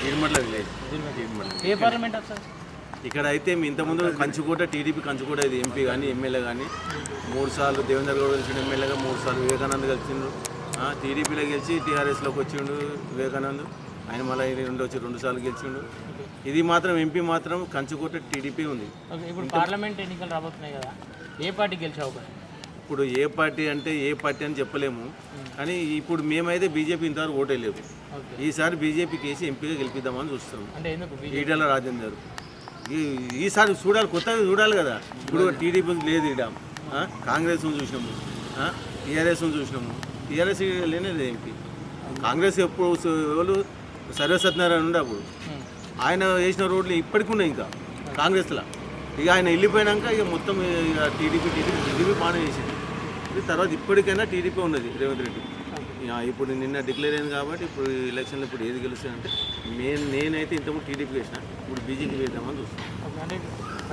ఈడిమట్ల village. ఏ parliament sir? ఇక్కడ అయితే ఇంతకుముందు కంచుకోట టీడీపీ కంచుకోట ఇది ఎంపీ కానీ ఎమ్మెల్యే కానీ 3 సార్లు దేవేందర్ గౌడ్ గెలిచిండు ఎమ్మెల్యేగా, 3 సార్లు వివేకానంద్ గెలిచిండు. టీడీపీలో గెలిచి టీఆర్ఎస్లోకి వచ్చిండు వివేకానంద్. ఆయన మళ్ళీ 2 సార్లు గెలిచిండు. ఇది మాత్రం ఎంపీ మాత్రం కంచుకోట టీడీపీ ఉంది. ఇప్పుడు పార్లమెంట్ ఎన్నికలు రాబోతున్నాయి కదా, ఏ పార్టీ గెలిచే అవకాశం? ఇప్పుడు ఏ పార్టీ అంటే ఏ పార్టీ అని చెప్పలేము, కానీ ఇప్పుడు మేమైతే బీజేపీ ఇంతవరకు ఓటేయలేదు. ఈసారి బీజేపీకి వేసి ఎంపీగా గెలిపిద్దామని చూస్తున్నాం. అంటే ఎందుకు? ఈటెల రాజేందర్ ఈసారి చూడాలి, కొత్తగా చూడాలి కదా. ఇప్పుడు టీడీపీ లేదు, ఇక్కడ కాంగ్రెస్ చూసినాము, టీఆర్ఎస్ చూసినాము. TRS లేనేది MP. కాంగ్రెస్ ఎప్పుడు వాళ్ళు సర్వసత్యనారాయణ ఉండే అప్పుడు ఆయన వేసిన రోడ్లు ఇప్పటికి ఉన్నాయి ఇంకా కాంగ్రెస్లో. ఇక ఆయన వెళ్ళిపోయినాక ఇక మొత్తం టీడీపీ బాగానే చేసింది. తర్వాత ఇప్పటికైనా టీడీపీ ఉన్నది రేవంత్ రెడ్డి. ఇప్పుడు నిన్న డిక్లేర్ అయింది కాబట్టి ఇప్పుడు ఎలక్షన్లో ఇప్పుడు ఏది గెలుస్తుందంటే నేనైతే ఇంతకుముందు టీడీపీ వేసిన, ఇప్పుడు బీజేపీ వేద్దామని చూస్తున్నాను. అంటే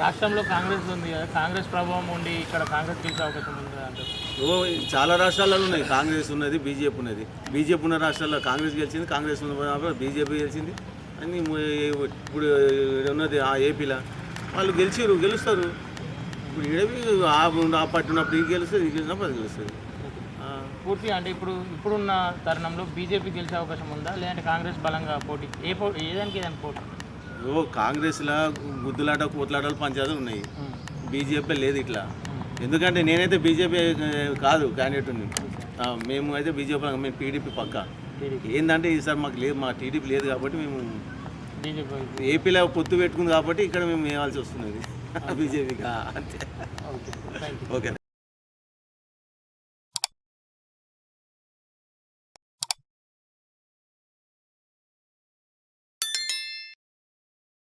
రాష్ట్రంలో కాంగ్రెస్ ఉంది కదా, కాంగ్రెస్ ప్రభావం ఉండి ఇక్కడ కాంగ్రెస్ గెలిచే అవకాశం ఉంది అంటే? చాలా రాష్ట్రాలలో ఉన్నాయి, కాంగ్రెస్ ఉన్నది, బీజేపీ ఉన్నది. బీజేపీ ఉన్న రాష్ట్రాల్లో కాంగ్రెస్ గెలిచింది, కాంగ్రెస్ ఉన్న బీజేపీ గెలిచింది అని. ఇప్పుడు ఉన్నది ఏపీలో వాళ్ళు గెలుస్తారు. ఇప్పుడు ఈడవి ఆ పార్టీ ఉన్నప్పుడు ఇది గెలుస్తుంది, ఇది గెలిచినప్పుడు అది గెలుస్తుంది. పూర్తిగా అంటే ఇప్పుడున్న తరుణంలో బీజేపీ గెలిచే అవకాశం ఉందా, లేదంటే కాంగ్రెస్ బలంగా పోటీ ఏదానికి ఏదైనా పోటీ? కాంగ్రెస్లో గుద్దులాట కోట్లాటలు పంచాయతీలు ఉన్నాయి, బీజేపీ లేదు ఇట్లా. ఎందుకంటే నేనైతే బీజేపీ కాదు క్యాండిడేట్ ఉంది, మేము అయితే బీజేపీ, మేము టీడీపీ పక్క. ఏంటంటే ఈసారి మాకు లేదు, మా టీడీపీ లేదు కాబట్టి మేము ఏపీలో పొత్తు పెట్టుకుంది కాబట్టి ఇక్కడ మేము వేయాల్సి వస్తున్నది బీజేపీగా అంతే. ఓకే.